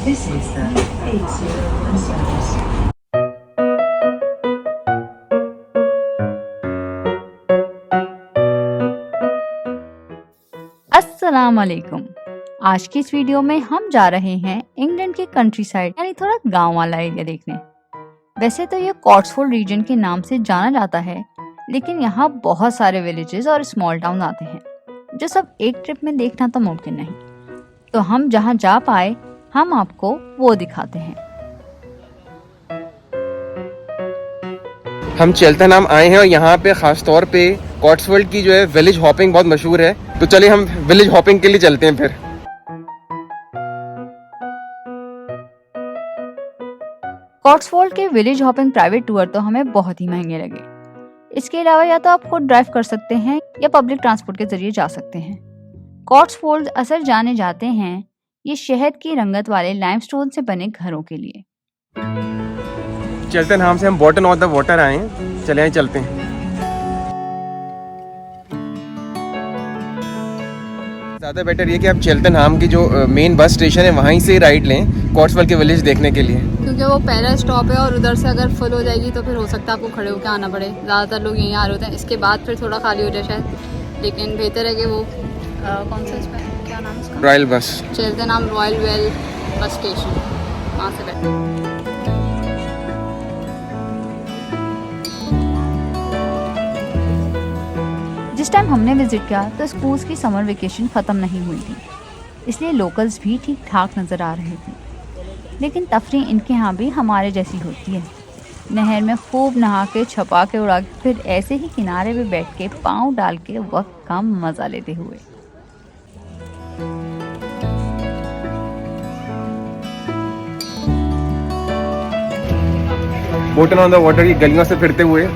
This is the 801 service. अस्सलाम वालेकुम। आज की इस वीडियो में हम जा रहे हैं इंग्लैंड के कंट्री साइड यानी थोड़ा गांव वाला एरिया देखने। वैसे तो ये कॉट्सवोल्ड रीजन के नाम से जाना जाता है, लेकिन यहाँ बहुत सारे विलेजेस और स्मॉल टाउन आते हैं जो सब एक ट्रिप में देखना तो मुमकिन नहीं। तो हम जहाँ जा पाए हम आपको वो दिखाते हैं। हम चेल्टनहम आए हैं और यहाँ पे खास तौर पे कॉट्सवोल्ड की जो है विलेज हॉपिंग बहुत मशहूर है, तो चलिए हम विलेज हॉपिंग के लिए चलते हैं फिर। कॉट्सवोल्ड के विलेज हॉपिंग प्राइवेट टूर तो हमें बहुत ही महंगे लगे। इसके अलावा या तो आप खुद ड्राइव कर सकते हैं या पब्लिक ट्रांसपोर्ट के जरिए जा सकते हैं। कॉट्सवोल्ड अक्सर जाने जाते हैं ये शहद की रंगत वाले लाइमस्टोन से बने घरों के लिए। चेल्टनहम से हम बॉटम ऑफ द वाटर आए हैं, चले चलते हैं। ज़्यादा बेटर ये कि आप चेल्टनहम की जो मेन बस स्टेशन है वहीं से राइड लें कॉट्सवोल्ड के विलेज देखने के लिए, क्योंकि वो पहला स्टॉप है और उधर से अगर फुल हो जाएगी तो फिर हो सकता है आपको खड़े होकर आना पड़े। ज़्यादातर लोग यहीं आ रहे होते हैं, इसके बाद फिर थोड़ा खाली हो जाए शायद, लेकिन बेहतर है कि वो कौन सा इसमें क्या नाम है उसका, रॉयल बस चेल्टनहम रॉयल वेल बस स्टेशन, वहाँ से बैठे। जिस टाइम हमने विजिट किया तो स्कूल्स की समर वेकेशन ख़त्म नहीं हुई थी, इसलिए लोकल्स भी ठीक ठाक नज़र आ रहे थे। लेकिन तफरीह इनके यहाँ भी हमारे जैसी होती है, नहर में खूब नहा के छपा के उड़ा के फिर ऐसे ही किनारे पे बैठ के पाँव डाल के वक्त का मज़ा लेते हुए। बॉटम ऑन द वाटर की गलियों से फिरते हुए।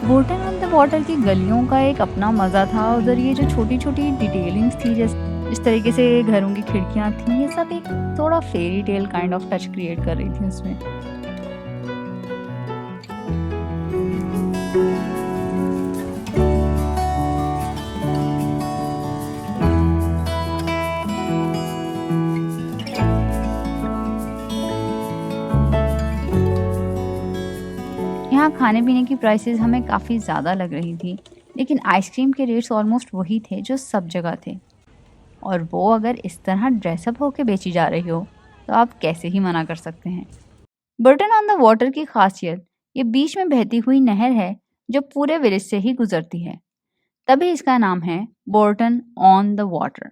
बोटन ऑन द वाटर की गलियों का एक अपना मज़ा था। उधर ये जो छोटी छोटी डिटेलिंग्स थी, जैसे इस तरीके से घरों की खिड़कियाँ थी, ये सब एक थोड़ा fairy tale kind of touch create कर रही थी उसमें। यहाँ खाने पीने की प्राइसेस हमें काफ़ी ज़्यादा लग रही थी, लेकिन आइसक्रीम के रेट्स ऑलमोस्ट वही थे जो सब जगह थे, और वो अगर इस तरह ड्रेसअप होके बेची जा रही हो तो आप कैसे ही मना कर सकते हैं। बर्टन ऑन द वाटर की खासियत ये बीच में बहती हुई नहर है जो पूरे विलेज से ही गुजरती है, तभी इसका नाम है बोर्टन ऑन द वाटर।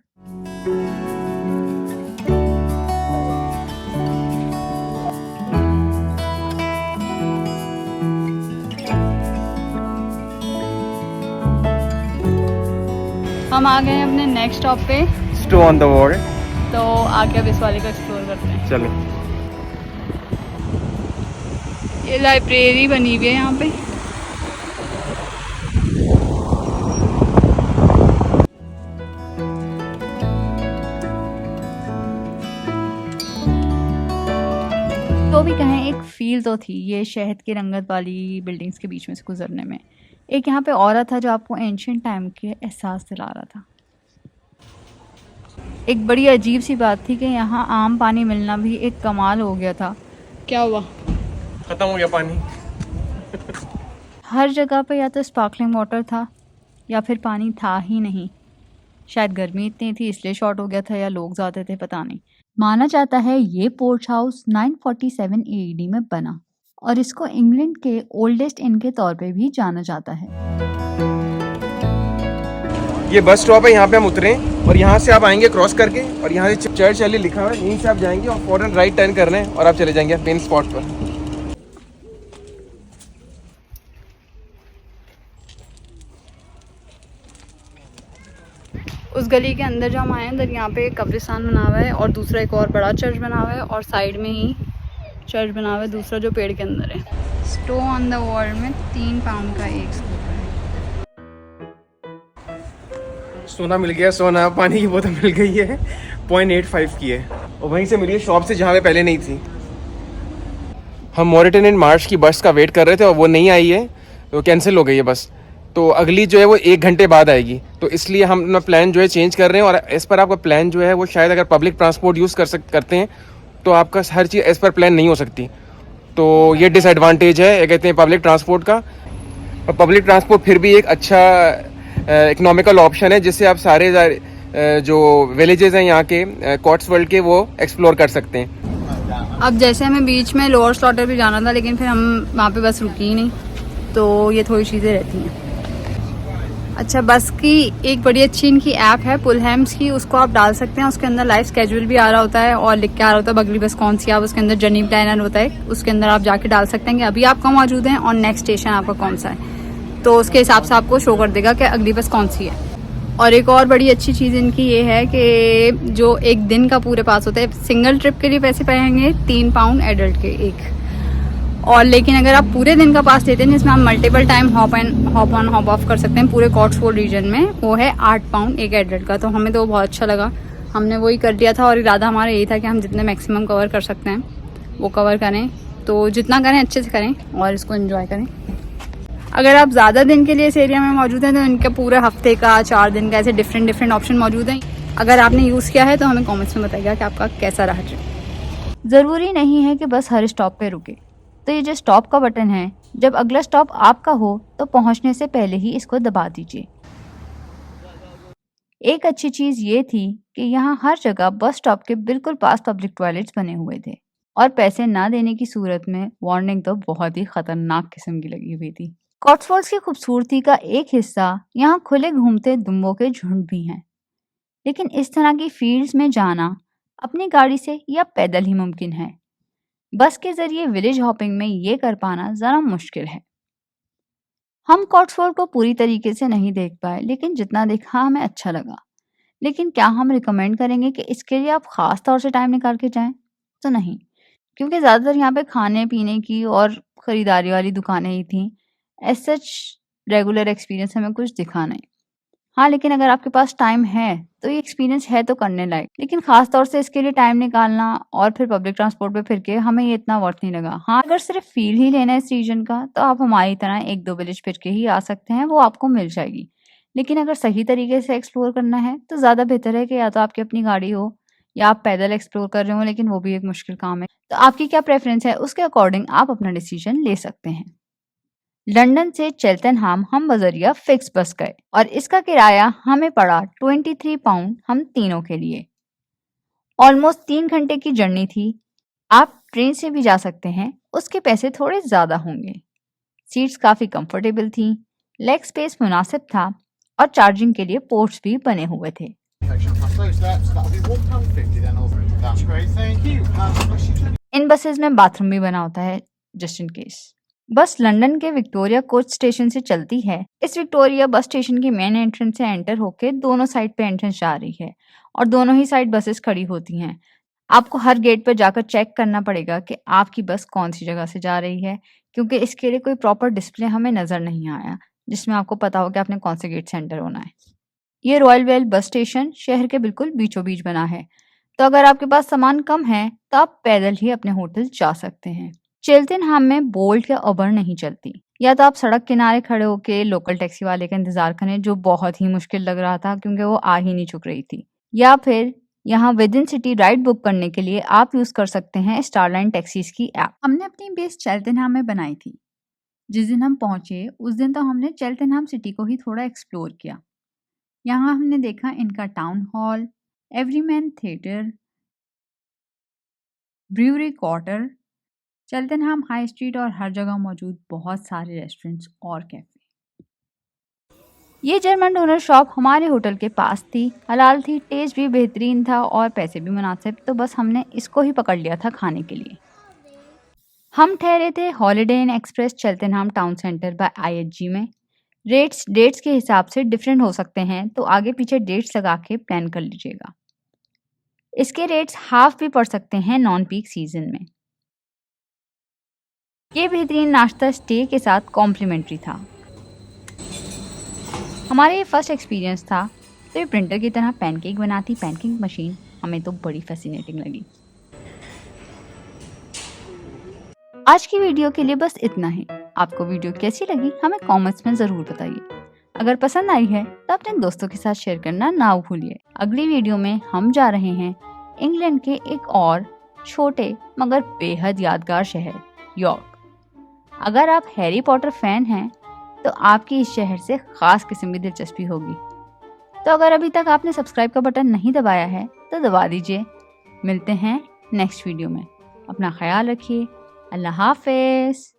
हम आ गए हैं अपने नेक्स्ट स्टॉप पे, स्टो ऑन द वॉल। तो आगे अब इस वाले को एक्सप्लोर करते हैं। चलो, ये लाइब्रेरी बनी हुई है यहाँ पे। तो भी कहें एक फील तो थी ये शहद की रंगत वाली बिल्डिंग्स के बीच में से गुजरने में। एक यहाँ पे औरत था जो आपको एंशिएंट टाइम के एहसास दिला रहा था। एक बड़ी अजीब सी बात थी कि यहाँ आम पानी मिलना भी एक कमाल हो गया था। क्या हुआ? खत्म हो गया पानी। हर जगह पे या तो स्पार्कलिंग वाटर था या फिर पानी था ही नहीं। शायद गर्मी इतनी थी इसलिए शॉर्ट हो गया था, या लोग ज़्यादा थे, पता नहीं। माना जाता है ये पोर्च हाउस 947 AD में बना और इसको इंग्लैंड के ओल्डेस्ट इन के तौर पे भी जाना जाता है। ये बस स्टॉप है, यहाँ पे हम उतरे और यहाँ से आप आएंगे क्रॉस करके, और यहाँ से चर्च वाली लिखा हुआ है, यहीं से आप जाएंगे और फौरन राइट टर्न करना है और आप चले जाएंगे मेन स्पॉट पर। उस गली के अंदर जो हम आए हैं, यहाँ पे कब्रिस्तान बना हुआ है और दूसरा एक और बड़ा चर्च बना हुआ है, और साइड में ही चर्च बना हुआ है दूसरा जो पेड़ के अंदर है। स्टो ऑन द वॉल में 3 पाउंड का एक स्कूप है। सोना मिल गया, सोना। पानी की बोतल मिल गई है, 0.85 की है, और वहीं से मिली है शॉप से जहाँ पे पहले नहीं थी। हम मॉरिटन एंड मार्श की बस का वेट कर रहे थे और वो नहीं आई है, तो कैंसिल हो गई है बस। तो अगली जो है वो 1 घंटे बाद आएगी, तो इसलिए हम अपना प्लान जो है चेंज कर रहे हैं। और इस पर आपका प्लान जो है वो शायद अगर पब्लिक ट्रांसपोर्ट यूज़ करते हैं तो आपका हर चीज़ एज पर प्लान नहीं हो सकती। तो ये डिसएडवांटेज है, ये कहते हैं पब्लिक ट्रांसपोर्ट का। और पब्लिक ट्रांसपोर्ट फिर भी एक अच्छा इकोनॉमिकल ऑप्शन है, जिससे आप सारे जो विलेजेस हैं यहाँ के कॉट्सवॉल्ड के, वो एक्सप्लोर कर सकते हैं। अब जैसे हमें बीच में लोअर स्लॉटर भी जाना था, लेकिन फिर हम वहाँ पे बस रुकी ही नहीं, तो ये थोड़ी चीज़ें रहती हैं। अच्छा, बस की एक बड़ी अच्छी इनकी ऐप है पुलहैम्स की, उसको आप डाल सकते हैं। उसके अंदर लाइव स्केड्यूल भी आ रहा होता है और लिख के आ रहा होता है अगली बस कौन सी। आप उसके अंदर जर्नी प्लानर होता है, उसके अंदर आप जाके डाल सकते हैं कि अभी आप कहाँ मौजूद हैं और नेक्स्ट स्टेशन आपका कौन सा है, तो उसके हिसाब से आपको शो कर देगा कि अगली बस कौन सी है। और एक और बड़ी अच्छी चीज़ इनकी ये है कि जो एक दिन का पूरे पास होता है, सिंगल ट्रिप के लिए पैसे पड़ेंगे 3 पाउंड एडल्ट के एक, और लेकिन अगर आप पूरे दिन का पास लेते हैं जिसमें आप multiple time hop on hop off कर सकते हैं पूरे कॉट्सवोल्ड रीजन में, वो है 8 पाउंड एक एडल्ट का। तो हमें तो बहुत अच्छा लगा, हमने वही कर लिया था। और इरादा हमारा यही था कि हम जितने मैक्सिमम कवर कर सकते हैं वो कवर करें, तो जितना करें अच्छे से करें और इसको एंजॉय करें। अगर आप ज़्यादा दिन के लिए इस एरिया में मौजूद हैं तो इनका पूरे हफ्ते का 4 दिन का ऐसे डिफरेंट ऑप्शन मौजूद हैं। अगर आपने यूज़ किया है तो हमें कमेंट्स में बताइएगा कि आपका कैसा रहा ट्रिप। ज़रूरी नहीं है कि बस हर स्टॉप पे रुके, तो ये जो स्टॉप का बटन है, जब अगला स्टॉप आपका हो तो पहुंचने से पहले ही इसको दबा दीजिए। एक अच्छी चीज़ ये थी कि यहाँ हर जगह बस स्टॉप के बिल्कुल पास पब्लिक टॉयलेट्स बने हुए थे, और पैसे ना देने की सूरत में वार्निंग तो बहुत ही खतरनाक किस्म की लगी हुई थी। कॉट्सवॉल्ड्स की खूबसूरती का एक हिस्सा यहाँ खुले घूमते दुम्बों के झुंड भी हैं, लेकिन इस तरह की फील्ड्स में जाना अपनी गाड़ी से या पैदल ही मुमकिन है। बस के जरिए विलेज हॉपिंग में ये कर पाना ज़रा मुश्किल है। हम कॉट्सवॉल्ड को पूरी तरीके से नहीं देख पाए, लेकिन जितना देखा हमें अच्छा लगा। लेकिन क्या हम रिकमेंड करेंगे कि इसके लिए आप ख़ास तौर से टाइम निकाल के जाएं? तो नहीं, क्योंकि ज़्यादातर यहाँ पे खाने पीने की और ख़रीदारी वाली दुकानें ही थीं। एज सच रेगुलर एक्सपीरियंस हमें कुछ दिखा नहीं। हाँ, लेकिन अगर आपके पास टाइम है तो ये एक्सपीरियंस है तो करने लायक, लेकिन खास तौर से इसके लिए टाइम निकालना और फिर पब्लिक ट्रांसपोर्ट पे फिर के हमें ये इतना वर्थ नहीं लगा। हाँ, अगर सिर्फ फील ही लेना है इस रीजन का तो आप हमारी तरह 1-2 विलेज फिर के ही आ सकते हैं, वो आपको मिल जाएगी। लेकिन अगर सही तरीके से एक्सप्लोर करना है तो ज़्यादा बेहतर है कि या तो आपकी अपनी गाड़ी हो या आप पैदल एक्सप्लोर कर रहे हो, लेकिन वो भी एक मुश्किल काम है। तो आपकी क्या प्रेफरेंस है, उसके अकॉर्डिंग आप अपना डिसीजन ले सकते हैं। लंदन से चेल्टनहम हम बजरिया फिक्स बस गए और इसका किराया हमें पड़ा 23 पाउंड हम तीनों के लिए। ऑलमोस्ट 3 घंटे की जर्नी थी। आप ट्रेन से भी जा सकते हैं, उसके पैसे थोड़े ज़्यादा होंगे। सीट्स काफ़ी कंफर्टेबल थी, लेग स्पेस मुनासिब था और चार्जिंग के लिए पोर्ट्स भी बने हुए थे। इन बसेस में बाथरूम भी बना होता है जस्ट इन केस। बस लंदन के विक्टोरिया कोच स्टेशन से चलती है। इस विक्टोरिया बस स्टेशन की मेन एंट्रेंस से एंटर होकर दोनों साइड पे एंट्रेंस जा रही है और दोनों ही साइड बसेस खड़ी होती हैं। आपको हर गेट पर जाकर चेक करना पड़ेगा कि आपकी बस कौन सी जगह से जा रही है, क्योंकि इसके लिए कोई प्रॉपर डिस्प्ले हमें नज़र नहीं आया जिसमें आपको पता हो कि आपने कौन से गेट से एंटर होना है। ये रॉयल वेल बस स्टेशन शहर के बिल्कुल बीचों बीच बना है, तो अगर आपके पास सामान कम है तो आप पैदल ही अपने होटल जा सकते हैं। चेल्टनहम में बोल्ट या उबर नहीं चलती, या तो आप सड़क किनारे खड़े होकर लोकल टैक्सी वाले का इंतजार करें, जो बहुत ही मुश्किल लग रहा था क्योंकि वो आ ही नहीं चुक रही थी, या फिर यहाँ with in city ride book करने के लिए आप यूज कर सकते हैं स्टारलाइन टैक्सीज की ऐप। हमने अपनी बेस चेल्टनहम में बनाई थी। जिस दिन हम पहुंचे उस दिन तो हमने चेल्टनहम सिटी को ही थोड़ा एक्सप्लोर किया। यहाँ हमने देखा इनका Town Hall, Everyman Theatre, Brewery Quarter, Cheltenham High Street और हर जगह मौजूद बहुत सारे रेस्टोरेंट्स और कैफे। ये जर्मन डोनर शॉप हमारे होटल के पास थी, हलाल थी, टेस्ट भी बेहतरीन था और पैसे भी मुनासिब, तो बस हमने इसको ही पकड़ लिया था खाने के लिए। हम ठहरे थे Holiday Inn Express Cheltenham Town Centre by IHG में। रेट्स डेट्स के हिसाब से डिफरेंट हो सकते हैं, तो आगे पीछे डेट्स लगा के प्लान कर लीजिएगा। इसके रेट्स हाफ भी पड़ सकते हैं नॉन पीक सीजन में। ये बेहतरीन नाश्ता स्टे के साथ कॉम्प्लीमेंट्री था। हमारा ये फर्स्ट एक्सपीरियंस था, तो ये प्रिंटर की तरह पैनकेक बनाती पैनकेक मशीन हमें तो बड़ी फैसिनेटिंग लगी। आज की वीडियो के लिए बस इतना ही। आपको वीडियो कैसी लगी हमें कमेंट्स में ज़रूर बताइए। अगर पसंद आई है तो अपने दोस्तों के साथ शेयर करना ना भूलिए। अगली वीडियो में हम जा रहे हैं इंग्लैंड के एक और छोटे मगर बेहद यादगार शहर यॉर्क। अगर आप हैरी पॉटर फैन हैं तो आपकी इस शहर से खास किस्म की दिलचस्पी होगी। तो अगर अभी तक आपने सब्सक्राइब का बटन नहीं दबाया है तो दबा दीजिए। मिलते हैं नेक्स्ट वीडियो में। अपना ख्याल रखिए। अल्लाह हाफिज़।